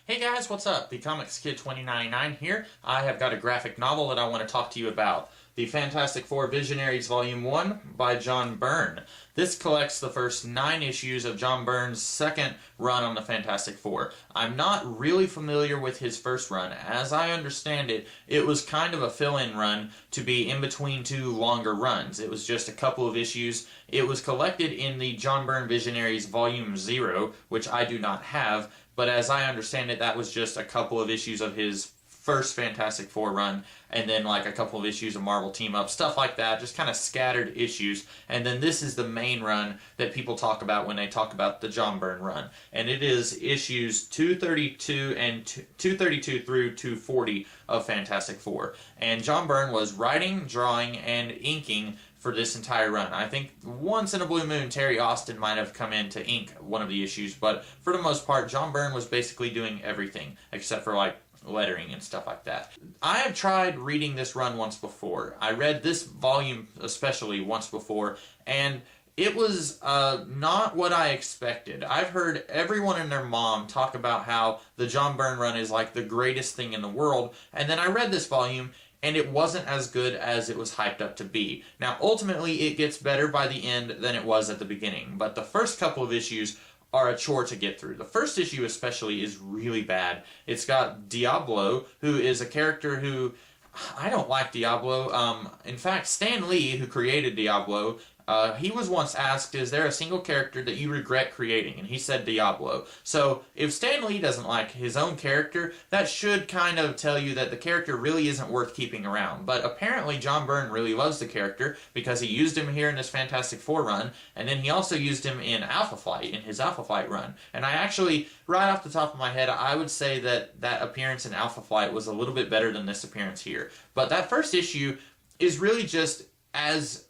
Hey guys, what's up? The Comics Kid 2099 here. I have got a graphic novel that I want to talk to you about. The Fantastic Four Visionaries Volume 1 by John Byrne. This collects the first 9 issues of John Byrne's second run on the Fantastic Four. I'm not really familiar with his first run. As I understand it, it was kind of a fill-in run to be in between 2 longer runs. It was just a couple of issues. It was collected in the John Byrne Visionaries Volume 0, which I do not have, but as I understand it, that was just a couple of issues of his first Fantastic Four run, and then like a couple of issues of Marvel Team Up, stuff like that, just kind of scattered issues. And then this is the main run that people talk about when they talk about the John Byrne run. And it is issues 232 and 232 through 240 of Fantastic Four. And John Byrne was writing, drawing, and inking for this entire run. I think once in a blue moon, Terry Austin might have come in to ink one of the issues, but for the most part, John Byrne was basically doing everything, except for like lettering and stuff like that. I have tried reading this run once before. I read this volume especially once before, and it was not what I expected. I've heard everyone and their mom talk about how the John Byrne run is like the greatest thing in the world, and then I read this volume, and it wasn't as good as it was hyped up to be. Now, ultimately, it gets better by the end than it was at the beginning, but the first couple of issues are a chore to get through. The first issue especially is really bad. It's got Diablo, who is a character who... I don't like Diablo. In fact, Stan Lee, who created Diablo, he was once asked, is there a single character that you regret creating? And he said Diablo. So if Stan Lee doesn't like his own character, that should kind of tell you that the character really isn't worth keeping around. But apparently John Byrne really loves the character because he used him here in this Fantastic Four run, and then he also used him in Alpha Flight, in his Alpha Flight run. And I actually, right off the top of my head, I would say that that appearance in Alpha Flight was a little bit better than this appearance here. But that first issue is really just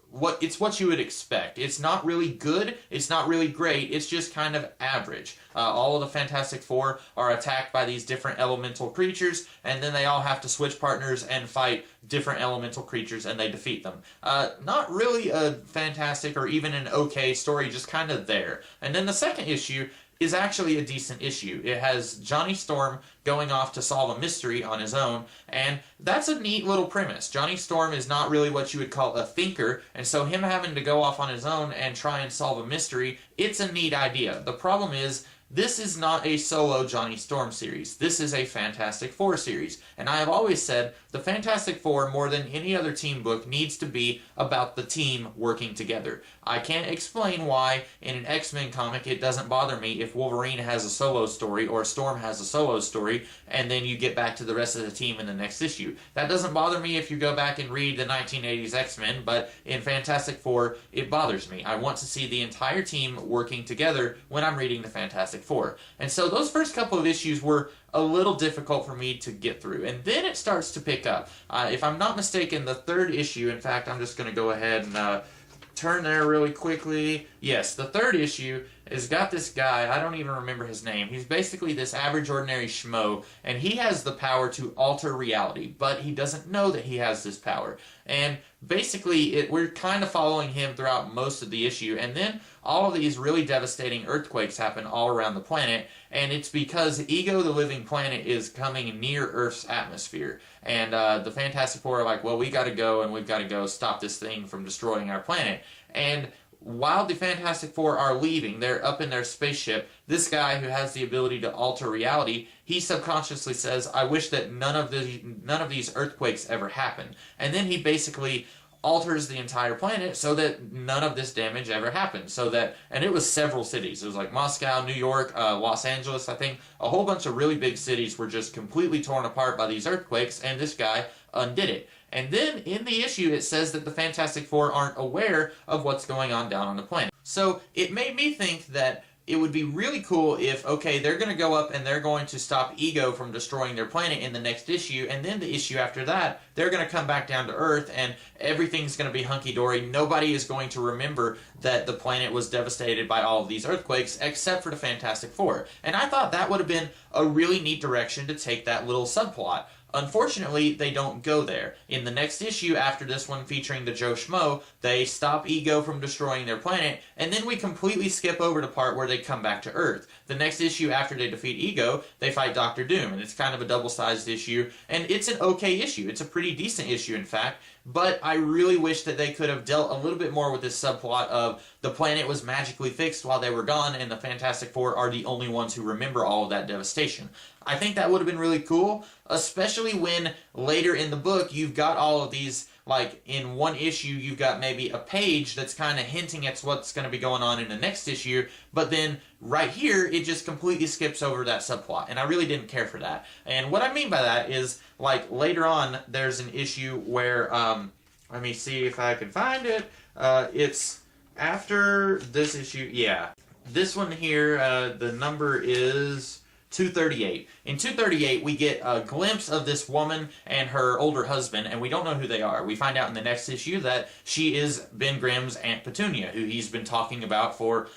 what you would expect. It's not really good, it's not really great, it's just kind of average. All of the Fantastic Four are attacked by these different elemental creatures, and then they all have to switch partners and fight different elemental creatures, and they defeat them. Not really a fantastic or even an okay story, just kind of there. And then the second issue is actually a decent issue. It has Johnny Storm going off to solve a mystery on his own, and that's a neat little premise. Johnny Storm is not really what you would call a thinker, and so him having to go off on his own and try and solve a mystery, it's a neat idea. The problem is, this is not a solo Johnny Storm series. This is a Fantastic Four series. And I have always said the Fantastic Four, more than any other team book, needs to be about the team working together. I can't explain why in an X-Men comic it doesn't bother me if Wolverine has a solo story or Storm has a solo story, and then you get back to the rest of the team in the next issue. That doesn't bother me if you go back and read the 1980s X-Men, but in Fantastic Four, it bothers me. I want to see the entire team working together when I'm reading the Fantastic Four. And so those first couple of issues were a little difficult for me to get through. And then it starts to pick up. If I'm not mistaken, the third issue, in fact, I'm just going to go ahead and turn there really quickly. Yes, the third issue has got this guy, I don't even remember his name. He's basically this average ordinary schmo, and he has the power to alter reality, but he doesn't know that he has this power. And basically, we're kind of following him throughout most of the issue, and then all of these really devastating earthquakes happen all around the planet, and it's because Ego the Living Planet is coming near Earth's atmosphere. And the Fantastic Four are like, well, we gotta go, and we've gotta go stop this thing from destroying our planet. And while the Fantastic Four are leaving, they're up in their spaceship, this guy who has the ability to alter reality, he subconsciously says, I wish that none of these earthquakes ever happen. And then he basically alters the entire planet so that none of this damage ever happens. And it was several cities. It was like Moscow, New York, Los Angeles, I think. A whole bunch of really big cities were just completely torn apart by these earthquakes, and this guy undid it. And then in the issue it says that the Fantastic Four aren't aware of what's going on down on the planet. So it made me think that it would be really cool if, okay, they're going to go up and they're going to stop Ego from destroying their planet in the next issue, and then the issue after that, they're going to come back down to Earth and everything's going to be hunky-dory. Nobody is going to remember that the planet was devastated by all of these earthquakes except for the Fantastic Four. And I thought that would have been a really neat direction to take that little subplot. Unfortunately, they don't go there. In the next issue, after this one featuring the Joe Schmo, they stop Ego from destroying their planet, and then we completely skip over to part where they come back to Earth. The next issue, after they defeat Ego, they fight Doctor Doom, and it's kind of a double-sized issue, and it's an okay issue. It's a pretty decent issue, in fact, but I really wish that they could have dealt a little bit more with this subplot of the planet was magically fixed while they were gone, and the Fantastic Four are the only ones who remember all of that devastation. I think that would have been really cool, especially when later in the book you've got all of these, like in one issue you've got maybe a page that's kind of hinting at what's going to be going on in the next issue, but then right here it just completely skips over that subplot, and I really didn't care for that. And what I mean by that is, like, later on there's an issue where, let me see if I can find it, it's after this issue, yeah. This one here, the number is 238. In 238, we get a glimpse of this woman and her older husband, and we don't know who they are. We find out in the next issue that she is Ben Grimm's Aunt Petunia, who he's been talking about for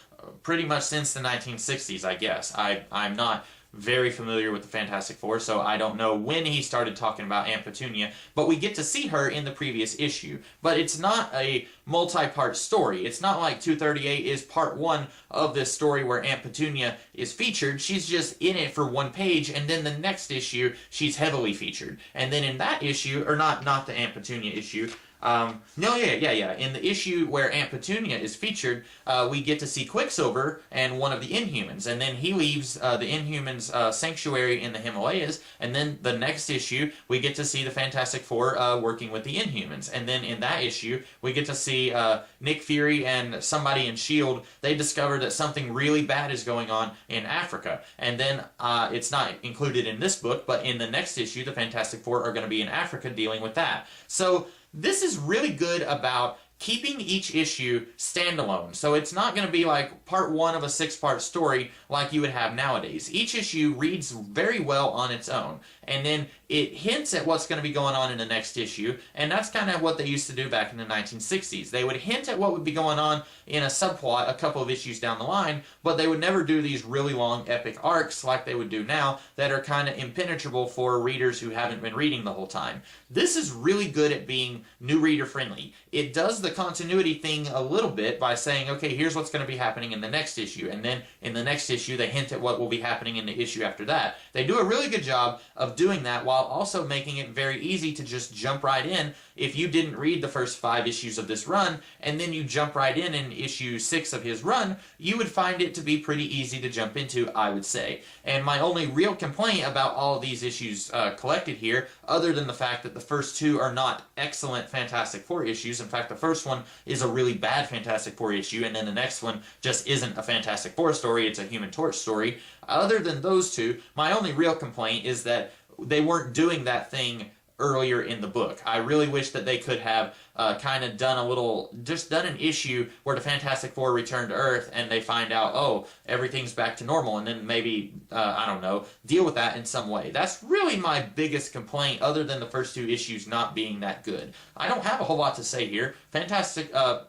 pretty much since the 1960s, I guess. I'm not very familiar with the Fantastic Four, so I don't know when he started talking about Aunt Petunia, but we get to see her in the previous issue. But it's not a multi-part story. It's not like 238 is part one of this story where Aunt Petunia is featured. She's just in it for one page, and then the next issue, she's heavily featured. And then in that issue, or not the Aunt Petunia issue, in the issue where Aunt Petunia is featured, we get to see Quicksilver and one of the Inhumans, and then he leaves the Inhumans' sanctuary in the Himalayas, and then the next issue, we get to see the Fantastic Four working with the Inhumans, and then in that issue, we get to see Nick Fury and somebody in S.H.I.E.L.D., they discover that something really bad is going on in Africa, and then it's not included in this book, but in the next issue, the Fantastic Four are going to be in Africa dealing with that. So this is really good about keeping each issue standalone. So it's not going to be like part one of a 6-part story like you would have nowadays. Each issue reads very well on its own, and then it hints at what's going to be going on in the next issue, and that's kind of what they used to do back in the 1960s. They would hint at what would be going on in a subplot a couple of issues down the line, but they would never do these really long epic arcs like they would do now that are kind of impenetrable for readers who haven't been reading the whole time. This is really good at being new reader friendly. It does the continuity thing a little bit by saying, okay, here's what's going to be happening in the next issue, and then in the next issue they hint at what will be happening in the issue after that. They do a really good job of doing that while also making it very easy to just jump right in. If you didn't read the first 5 issues of this run, and then you jump right in issue 6 of his run, you would find it to be pretty easy to jump into, I would say. And my only real complaint about all of these issues collected here, other than the fact that the first 2 are not excellent Fantastic Four issues, in fact the first one is a really bad Fantastic Four issue, and then the next one just isn't a Fantastic Four story, it's a Human Torch story. Other than those 2, my only real complaint is that they weren't doing that thing earlier in the book. I really wish that they could have kind of done an issue where the Fantastic Four return to Earth and they find out, oh, everything's back to normal, and then maybe, I don't know, deal with that in some way. That's really my biggest complaint, other than the first 2 issues not being that good. I don't have a whole lot to say here.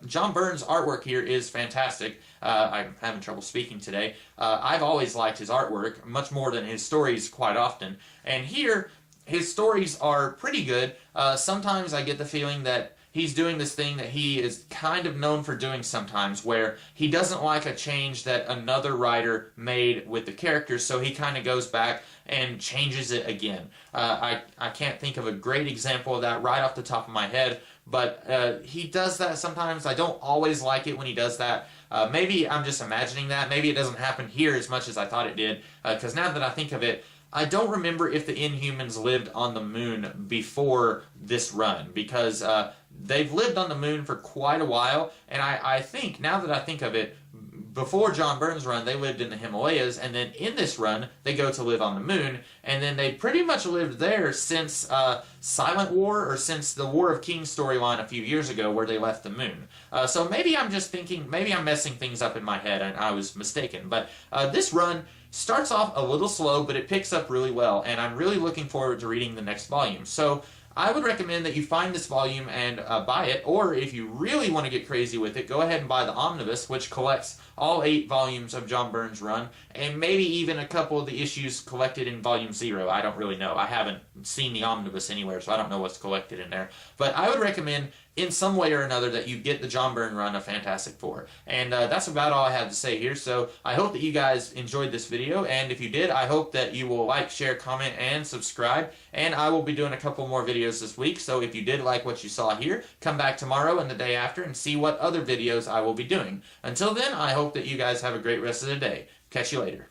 John Byrne's artwork here is fantastic. I'm having trouble speaking today. I've always liked his artwork, much more than his stories quite often. And here, his stories are pretty good. Sometimes I get the feeling that he's doing this thing that he is kind of known for doing sometimes, where he doesn't like a change that another writer made with the characters, so he kind of goes back and changes it again. I can't think of a great example of that right off the top of my head, but he does that sometimes. I don't always like it when he does that. Maybe I'm just imagining that. Maybe it doesn't happen here as much as I thought it did, because now that I think of it, I don't remember if the Inhumans lived on the moon before this run, because they've lived on the moon for quite a while, and I think, now that I think of it, before John Byrne's run, they lived in the Himalayas, and then in this run, they go to live on the moon, and then they pretty much lived there since Silent War, or since the War of Kings storyline a few years ago, where they left the moon. So maybe I'm just thinking, maybe I'm messing things up in my head, and I was mistaken. But this run starts off a little slow, but it picks up really well, and I'm really looking forward to reading the next volume. So I would recommend that you find this volume and buy it, or if you really want to get crazy with it, go ahead and buy the Omnibus, which collects all 8 volumes of John Byrne's run, and maybe even a couple of the issues collected in Volume 0. I don't really know. I haven't seen the omnibus anywhere, so I don't know what's collected in there. But I would recommend, in some way or another, that you get the John Byrne run of Fantastic Four. And that's about all I have to say here. So I hope that you guys enjoyed this video, and if you did, I hope that you will like, share, comment, and subscribe. And I will be doing a couple more videos this week, so if you did like what you saw here, come back tomorrow and the day after and see what other videos I will be doing. Until then, I hope that you guys have a great rest of the day. Catch you later.